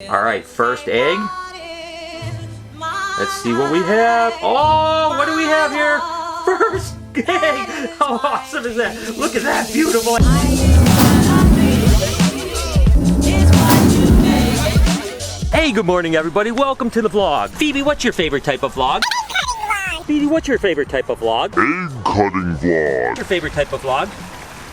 Alright, first egg. Let's see what we have. Oh, what do we have here? First egg! How awesome is that? Look at that, beautiful. Hey, good morning everybody. Welcome to the vlog. Phoebe, what's your favorite type of vlog? Phoebe, what's your favorite type of vlog? Egg cutting vlog. Your favorite type of vlog?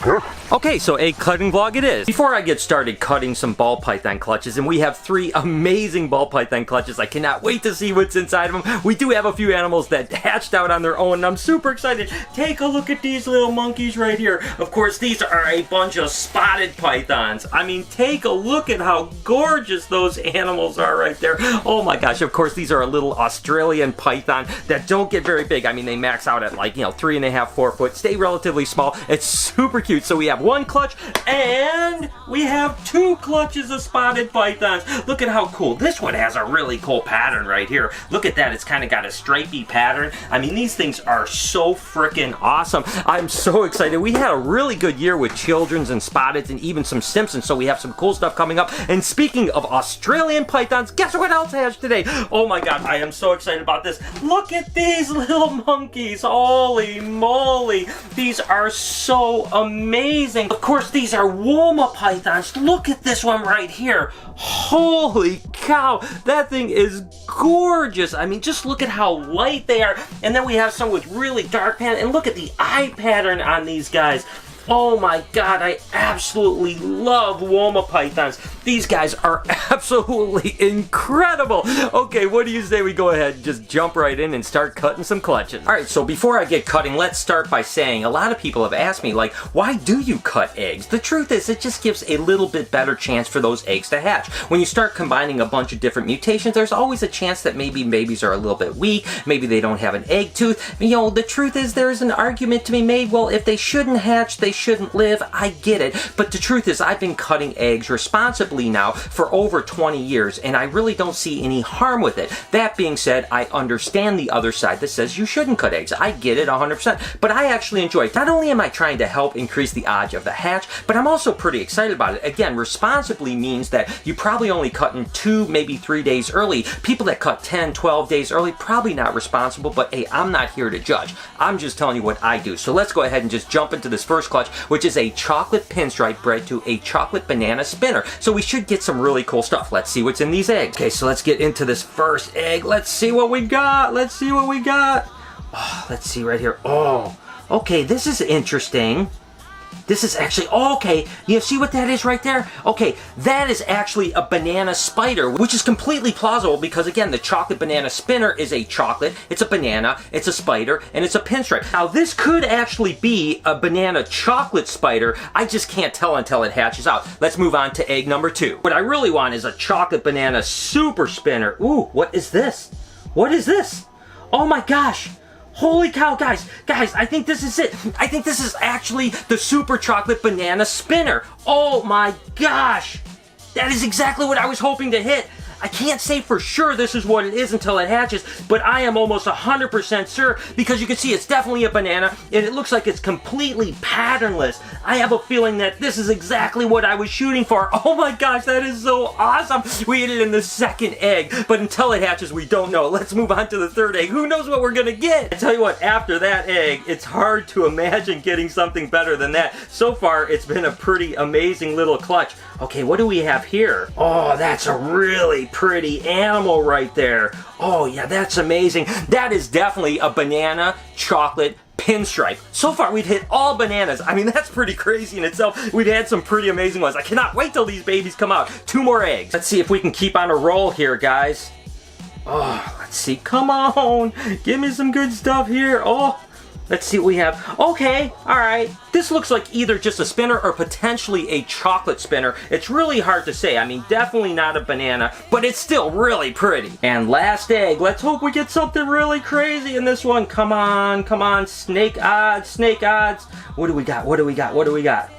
Huh? Okay, so egg cutting vlog it is. Before I get started cutting some ball python clutches, and we have 3 amazing ball python clutches, I cannot wait to see what's inside of them. We do have a few animals that hatched out on their own, and I'm super excited. Take a look at these little monkeys right here. Of course, these are a bunch of spotted pythons. I mean, take a look at how gorgeous those animals are right there. Oh my gosh, of course, these are a little Australian python that don't get very big. I mean, they max out at like, 3.5, 4 foot, stay relatively small. It's super cute. So we have 1 clutch and we have 2 clutches of spotted pythons. Look at how cool. This one has a really cool pattern right here. Look at that. It's kind of got a stripy pattern. I mean, these things are so freaking awesome. I'm so excited. We had a really good year with children's and spotteds and even some Simpsons, so we have some cool stuff coming up. And speaking of Australian pythons, guess what else has today? Oh my god, I am so excited about this. Look at these little monkeys. Holy moly. These are so amazing. Of course, these are Woma pythons. Look at this one right here. Holy cow, that thing is gorgeous. I mean, just look at how light they are. And then we have some with really dark pattern. And look at the eye pattern on these guys. Oh my god, I absolutely love Woma pythons. These guys are absolutely incredible. Okay, what do you say we go ahead and just jump right in and start cutting some clutches? Alright, so before I get cutting, let's start by saying a lot of people have asked me, like, why do you cut eggs? The truth is, it just gives a little bit better chance for those eggs to hatch. When you start combining a bunch of different mutations, there's always a chance that maybe babies are a little bit weak, maybe they don't have an egg tooth. The truth is, there's an argument to be made, well, if they shouldn't hatch, they shouldn't live. I get it, but the truth is I've been cutting eggs responsibly now for over 20 years and I really don't see any harm with it. That being said, I understand the other side that says you shouldn't cut eggs. I get it 100%, but I actually enjoy it. Not only am I trying to help increase the odds of the hatch, but I'm also pretty excited about it. Again, responsibly means that you probably only cut in 2, maybe 3 days early. People that cut 10, 12 days early, probably not responsible, but hey, I'm not here to judge. I'm just telling you what I do. So let's go ahead and just jump into this first clutch, which is a chocolate pinstripe bred to a chocolate banana spinner. So we should get some really cool stuff. Let's see what's in these eggs. Okay, so let's get into this first egg. Let's see what we got. Let's see what we got. Oh, let's see right here. Oh, okay, this is interesting. This is actually, oh, okay, you see what that is right there? Okay, that is actually a banana spider, which is completely plausible because, again, the chocolate banana spinner is a chocolate, it's a banana, it's a spider, and it's a pinstripe. Now, this could actually be a banana chocolate spider. I just can't tell until it hatches out. Let's move on to egg number 2. What I really want is a chocolate banana super spinner. Ooh, what is this? What is this? Oh my gosh. Holy cow, guys, I think this is it. I think this is actually the super chocolate banana spinner. Oh my gosh. That is exactly what I was hoping to hit. I can't say for sure this is what it is until it hatches, but I am almost 100% sure because you can see it's definitely a banana and it looks like it's completely patternless. I have a feeling that this is exactly what I was shooting for. Oh my gosh, that is so awesome. We hit it in the second egg, but until it hatches, we don't know. Let's move on to the third egg. Who knows what we're gonna get? I tell you what, after that egg, it's hard to imagine getting something better than that. So far, it's been a pretty amazing little clutch. Okay, what do we have here? Oh, that's a really pretty animal right there. Oh yeah, that's amazing. That is definitely a banana chocolate pinstripe. So far we've hit all bananas. I mean, that's pretty crazy in itself. We've had some pretty amazing ones. I cannot wait till these babies come out. 2 more eggs. Let's see if we can keep on a roll here, guys. Oh, let's see. Come on. Give me some good stuff here. Oh, let's see what we have. Okay, alright. This looks like either just a spinner or potentially a chocolate spinner. It's really hard to say. I mean, definitely not a banana, but it's still really pretty. And last egg. Let's hope we get something really crazy in this one. Come on, come on. Snake odds, snake odds. What do we got? What do we got? What do we got?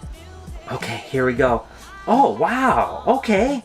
Okay, here we go. Oh, wow. Okay.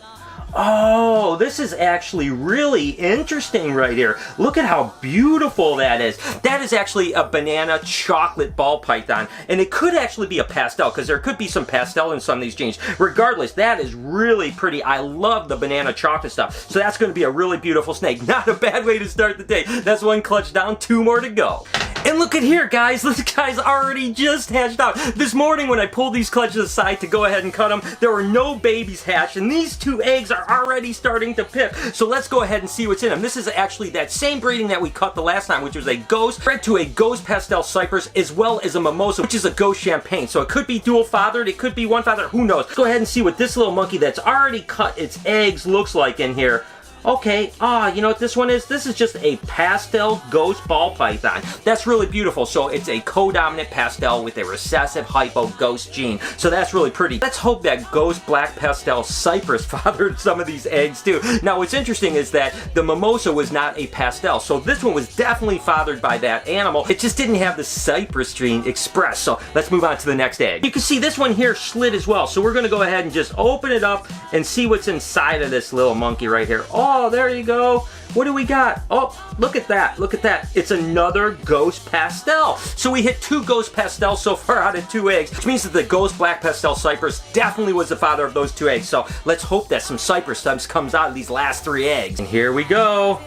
Oh, this is actually really interesting right here. Look at how beautiful that is. That is actually a banana chocolate ball python, and it could actually be a pastel, because there could be some pastel in some of these genes. Regardless, that is really pretty. I love the banana chocolate stuff. So that's going to be a really beautiful snake. Not a bad way to start the day. That's one clutch down, 2 more to go. And look at here, guys. This guy's already just hatched out. This morning when I pulled these clutches aside to go ahead and cut them, there were no babies hatched, and these 2 eggs are already starting to pip. So let's go ahead and see what's in them. This is actually that same breeding that we cut the last time, which was a ghost bred to a ghost pastel cypress, as well as a mimosa, which is a ghost champagne. So it could be dual fathered, it could be one father, who knows. Let's go ahead and see what this little monkey that's already cut its eggs looks like in here. Okay, you know what this one is? This is just a pastel ghost ball python. That's really beautiful. So it's a codominant pastel with a recessive hypo ghost gene. So that's really pretty. Let's hope that ghost black pastel cypress fathered some of these eggs too. Now what's interesting is that the mimosa was not a pastel. So this one was definitely fathered by that animal. It just didn't have the cypress gene expressed. So let's move on to the next egg. You can see this one here slid as well. So we're going to go ahead and just open it up and see what's inside of this little monkey right here. Oh, there you go. What do we got? Oh, look at that. Look at that. It's another ghost pastel. So we hit 2 ghost pastels so far out of 2 eggs, which means that the ghost black pastel cypress definitely was the father of those 2 eggs. So let's hope that some cypress stuff comes out of these last 3 eggs. And here we go.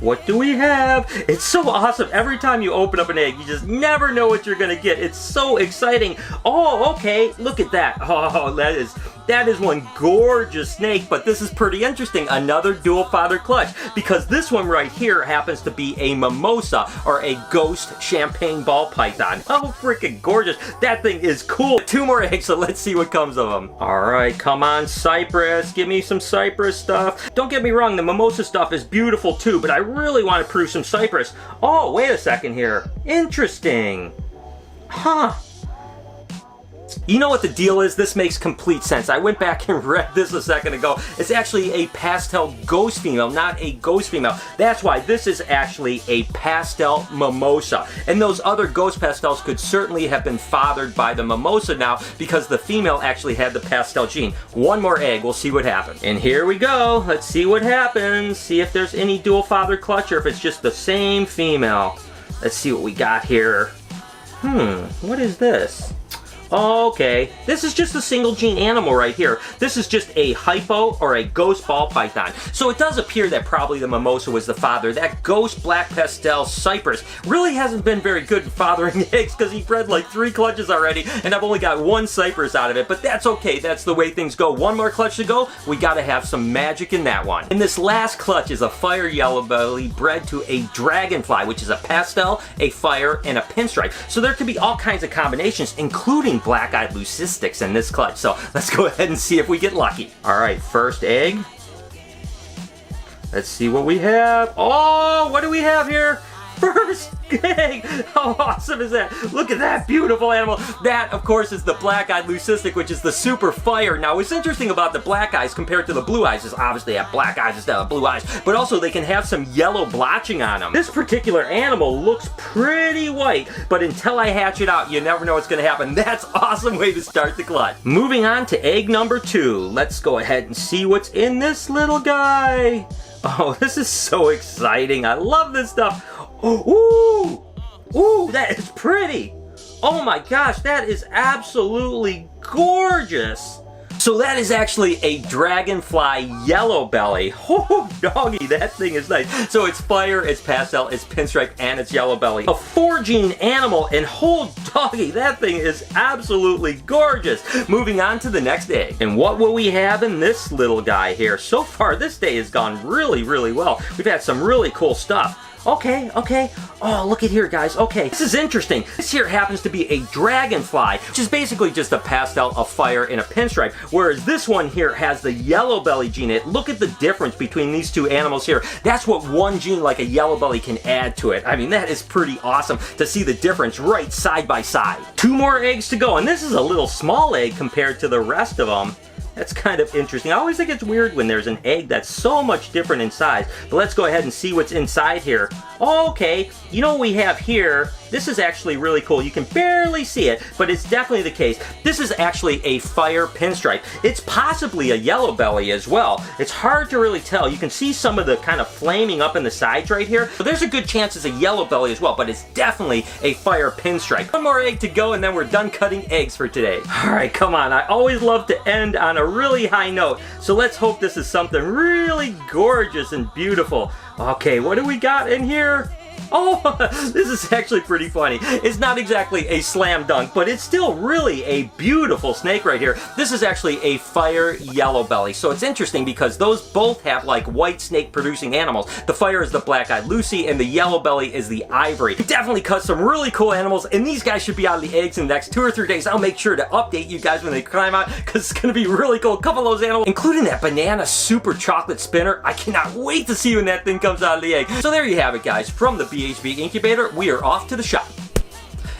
What do we have? It's so awesome. Every time you open up an egg, you just never know what you're gonna get. It's so exciting. Oh, okay. Look at that. Oh, that is one gorgeous snake, but this is pretty interesting. Another dual father clutch, because this one right here happens to be a mimosa, or a ghost champagne ball python. Oh, freaking gorgeous. That thing is cool. 2 more eggs, so let's see what comes of them. All right, come on, cypress. Give me some cypress stuff. Don't get me wrong, the mimosa stuff is beautiful too, but I really want to prove some cypress. Oh, wait a second here. Interesting. Huh. You know what the deal is? This makes complete sense. I went back and read this a second ago. It's actually a pastel ghost female, not a ghost female. That's why this is actually a pastel mimosa. And those other ghost pastels could certainly have been fathered by the mimosa now, because the female actually had the pastel gene. 1 more egg, we'll see what happens. And here we go. Let's see what happens. See if there's any dual father clutch, or if it's just the same female. Let's see what we got here. What is this? Okay, this is just a single gene animal right here. This is just a hypo, or a ghost ball python. So it does appear that probably the mimosa was the father. That ghost black pastel cypress really hasn't been very good at fathering eggs, because he bred like 3 clutches already, and I've only got 1 cypress out of it. But that's okay, that's the way things go. 1 more clutch to go. We gotta have some magic in that one. And this last clutch is a fire yellow belly bred to a dragonfly, which is a pastel, a fire, and a pinstripe. So there could be all kinds of combinations, including black-eyed leucistics in this clutch. So let's go ahead and see if we get lucky. All right, first egg. Let's see what we have. Oh, what do we have here? First egg! How awesome is that? Look at that beautiful animal. That, of course, is the black-eyed leucistic, which is the super fire. Now, what's interesting about the black eyes compared to the blue eyes is obviously they have black eyes instead of blue eyes, but also they can have some yellow blotching on them. This particular animal looks pretty white, but until I hatch it out, you never know what's going to happen. That's an awesome way to start the clutch. Moving on to egg number 2. Let's go ahead and see what's in this little guy. Oh, this is so exciting. I love this stuff. Oh, ooh, that is pretty. Oh my gosh, that is absolutely gorgeous. So that is actually a dragonfly yellow belly. Oh, doggy, that thing is nice. So it's fire, it's pastel, it's pinstripe, and it's yellow belly. A 4-gene animal, and oh, doggy, that thing is absolutely gorgeous. Moving on to the next egg. And what will we have in this little guy here? So far, this day has gone really, really well. We've had some really cool stuff. Okay. Oh, look at here, guys. Okay, this is interesting. This here happens to be a dragonfly, which is basically just a pastel, a fire, and a pinstripe, whereas this one here has the yellow belly gene. Look at the difference between these 2 animals here. That's what 1 gene like a yellow belly can add to it. I mean, that is pretty awesome to see the difference right side by side. 2 more eggs to go, and this is a little small egg compared to the rest of them. That's kind of interesting. I always think it's weird when there's an egg that's so much different in size. But let's go ahead and see what's inside here. Okay, you know what we have here? This is actually really cool. You can barely see it, but it's definitely the case. This is actually a fire pinstripe. It's possibly a yellow belly as well. It's hard to really tell. You can see some of the kind of flaming up in the sides right here. So there's a good chance it's a yellow belly as well, but it's definitely a fire pinstripe. One more egg to go and then we're done cutting eggs for today. All right, come on. I always love to end on a really high note. So let's hope this is something really gorgeous and beautiful. Okay, what do we got in here? Oh, this is actually pretty funny. It's not exactly a slam dunk, but it's still really a beautiful snake right here. This is actually a fire yellow belly. So it's interesting because those both have like white snake producing animals. The fire is the black-eyed Lucy and the yellow belly is the ivory. We definitely cut some really cool animals and these guys should be out of the eggs in the next 2 or 3 days. I'll make sure to update you guys when they climb out because it's going to be really cool. A couple of those animals, including that banana super chocolate spinner. I cannot wait to see when that thing comes out of the egg. So there you have it, guys. From the BHB Incubator, we are off to the shop.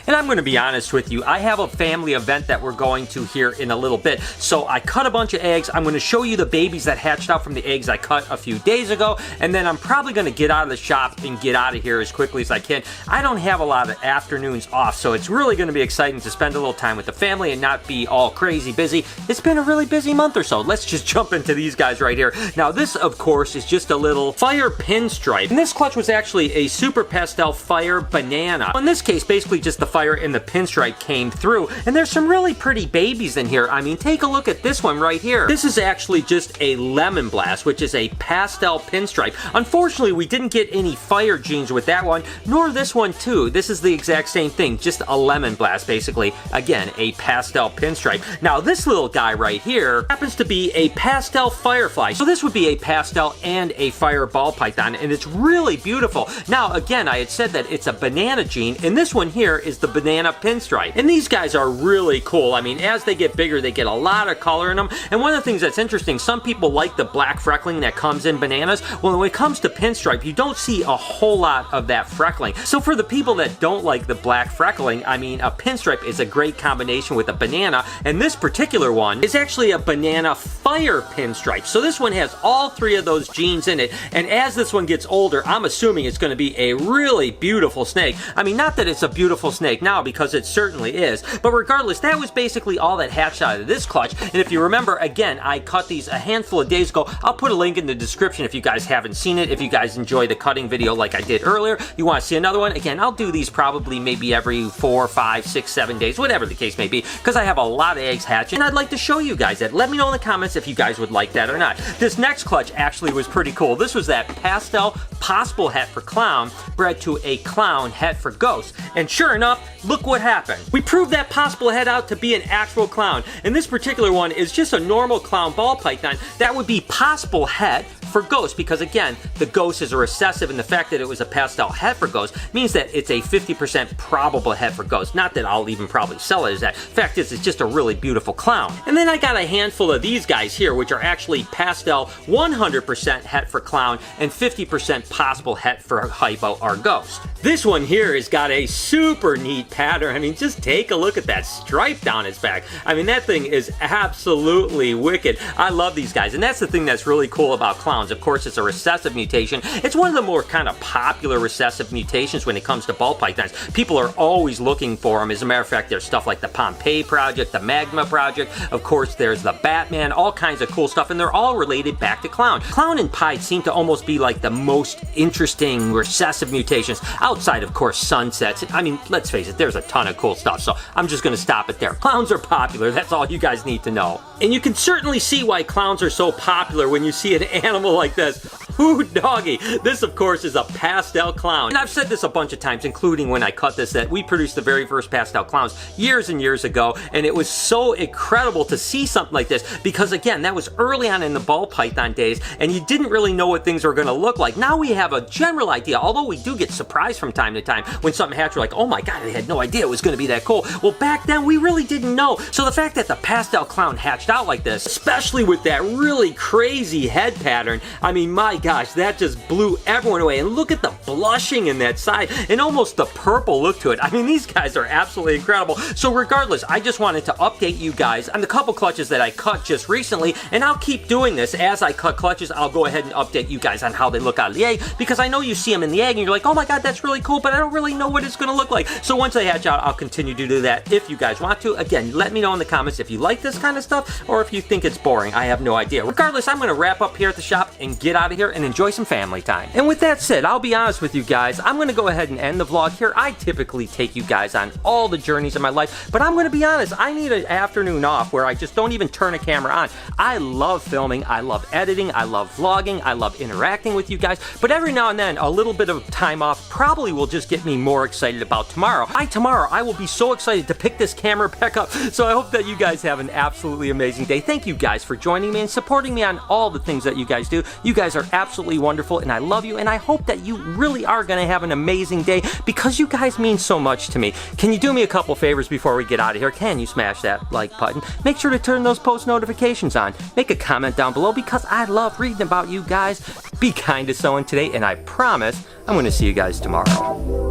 And I'm going to be honest with you, I have a family event that we're going to here in a little bit. So I cut a bunch of eggs. I'm going to show you the babies that hatched out from the eggs I cut a few days ago. And then I'm probably going to get out of the shop and get out of here as quickly as I can. I don't have a lot of afternoons off, so it's really going to be exciting to spend a little time with the family and not be all crazy busy. It's been a really busy month or so. Let's just jump into these guys right here. Now this, of course, is just a little fire pinstripe. And this clutch was actually a super pastel fire banana. In this case, basically just the fire and the pinstripe came through, and there's some really pretty babies in here. I mean, take a look at this one right here. This is actually just a lemon blast, which is a pastel pinstripe. Unfortunately, we didn't get any fire genes with that one, nor this one too. This is the exact same thing, just a lemon blast, basically. Again, a pastel pinstripe. Now, this little guy right here happens to be a pastel firefly. So this would be a pastel and a fire ball python, and it's really beautiful. Now, again, I had said that it's a banana gene, and this one here is the banana pinstripe. And these guys are really cool. I mean, as they get bigger, they get a lot of color in them. And one of the things that's interesting, some people like the black freckling that comes in bananas. Well, when it comes to pinstripe, you don't see a whole lot of that freckling. So for the people that don't like the black freckling, I mean, a pinstripe is a great combination with a banana. And this particular one is actually a banana fire pinstripe. So this one has all 3 of those genes in it. And as this one gets older, I'm assuming it's going to be a really beautiful snake. I mean, not that it's a beautiful snake now, because it certainly is. But regardless, that was basically all that hatched out of this clutch. And if you remember, again, I cut these a handful of days ago. I'll put a link in the description if you guys haven't seen it. If you guys enjoy the cutting video like I did earlier, you want to see another one, again, I'll do these probably maybe every 4, 5, 6, 7 days, whatever the case may be, because I have a lot of eggs hatching, and I'd like to show you guys that. Let me know in the comments if you guys would like that or not. This next clutch actually was pretty cool. This was that pastel possible het for clown bred to a clown het for ghost. And sure enough, look what happened. We proved that possible het out to be an actual clown. And this particular one is just a normal clown ball python that would be possible het for ghost, because again, the ghost is a recessive, and the fact that it was a pastel het for ghost means that it's a 50% probable het for ghost. Not that I'll even probably sell it as that. Fact is, it's just a really beautiful clown. And then I got a handful of these guys here, which are actually pastel 100% het for clown and 50% possible het for hypo or ghost. This one here has got a super neat pattern. I mean, just take a look at that stripe down its back. I mean, that thing is absolutely wicked. I love these guys, and that's the thing that's really cool about clowns. Of course, it's a recessive mutation. It's one of the more kind of popular recessive mutations when it comes to ball pythons. People are always looking for them. As a matter of fact, there's stuff like the Pompeii Project, the Magma Project. Of course, there's the Batman, all kinds of cool stuff, and they're all related back to clown. Clown and pied seem to almost be like the most interesting recessive mutations, outside, of course, sunsets. I mean, let's face it, there's a ton of cool stuff, so I'm just going to stop it there. Clowns are popular. That's all you guys need to know. And you can certainly see why clowns are so popular when you see an animal like this. Ooh, doggy. This, of course, is a pastel clown. And I've said this a bunch of times, including when I cut this, that we produced the very first pastel clowns years and years ago, and it was so incredible to see something like this, because again, that was early on in the ball python days, and you didn't really know what things were going to look like. Now we have a general idea, although we do get surprised from time to time when something hatches, we're like, oh my god, I had no idea it was going to be that cool. Well, back then, we really didn't know. So the fact that the pastel clown hatched out like this, especially with that really crazy head pattern, I mean, my god, gosh, that just blew everyone away. And look at the blushing in that side and almost the purple look to it. I mean, these guys are absolutely incredible. So regardless, I just wanted to update you guys on the couple clutches that I cut just recently, and I'll keep doing this. As I cut clutches, I'll go ahead and update you guys on how they look out of the egg, because I know you see them in the egg and you're like, oh my god, that's really cool, but I don't really know what it's going to look like. So once they hatch out, I'll continue to do that if you guys want to. Again, let me know in the comments if you like this kind of stuff or if you think it's boring. I have no idea. Regardless, I'm going to wrap up here at the shop and get out of here and enjoy some family time. And with that said, I'll be honest with you guys, I'm going to go ahead and end the vlog here. I typically take you guys on all the journeys of my life, but I'm going to be honest, I need an afternoon off where I just don't even turn a camera on. I love filming, I love editing, I love vlogging, I love interacting with you guys, but every now and then a little bit of time off probably will just get me more excited about tomorrow. Tomorrow I will be so excited to pick this camera back up, so I hope that you guys have an absolutely amazing day. Thank you guys for joining me and supporting me on all the things that you guys do. You guys are absolutely wonderful and I love you, and I hope that you really are going to have an amazing day because you guys mean so much to me. Can you do me a couple favors before we get out of here? Can you smash that like button? Make sure to turn those post notifications on. Make a comment down below because I love reading about you guys. Be kind to someone today, and I promise I'm going to see you guys tomorrow.